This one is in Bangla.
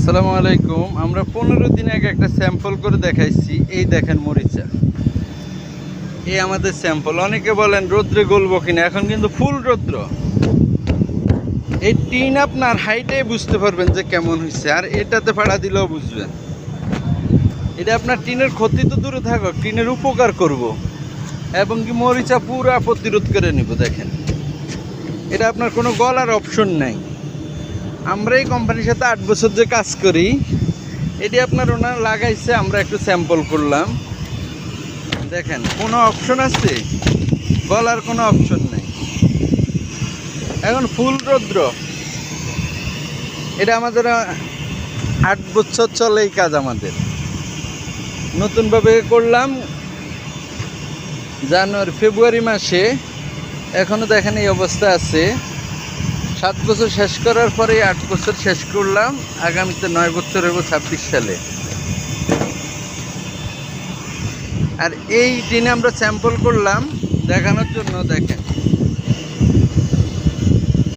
আসসালামু আলাইকুম। আমরা 15 দিন আগে একটা স্যাম্পল করে দেখাইছি। এই দেখেন মরিচা, এই আমাদের স্যাম্পল। অনেকে বলেন রৌদ্রে গলবো কিনা, এখন কিন্তু ফুল রৌদ্র। এই টিন আপনার হাইটে বুঝতে পারবেন যে কেমন হয়েছে, আর এটাতে ফাড়া দিলেও বুঝবেন। এটা আপনার টিনের ক্ষতি তো দূরে থাকুক, টিনের উপকার করব এবং কি মরিচা পুরা প্রতিরোধ করে নিব। দেখেন, এটা আপনার কোনো গলার অপশন নাই। আমরা এই কোম্পানির সাথে 8 বছর যে কাজ করি, এটি আপনার ওনারা লাগাইছে, আমরা একটু স্যাম্পল করলাম। দেখেন, কোনো অপশন আছে? গলার কোনো অপশন নেই। এখন ফুল রৌদ্র, এটা আমাদের 8 বছর চলে এই কাজ আমাদের। নতুনভাবে করলাম ফেব্রুয়ারি মাসে, এখনও দেখেন এই অবস্থা আছে। 7 বছর শেষ করার পরে 8 বছর শেষ করলাম, আগামীতে 9 বছর হইব 26 সালে। আর এই দিনে আমরা স্যাম্পল করলাম দেখানোর জন্য। দেখেন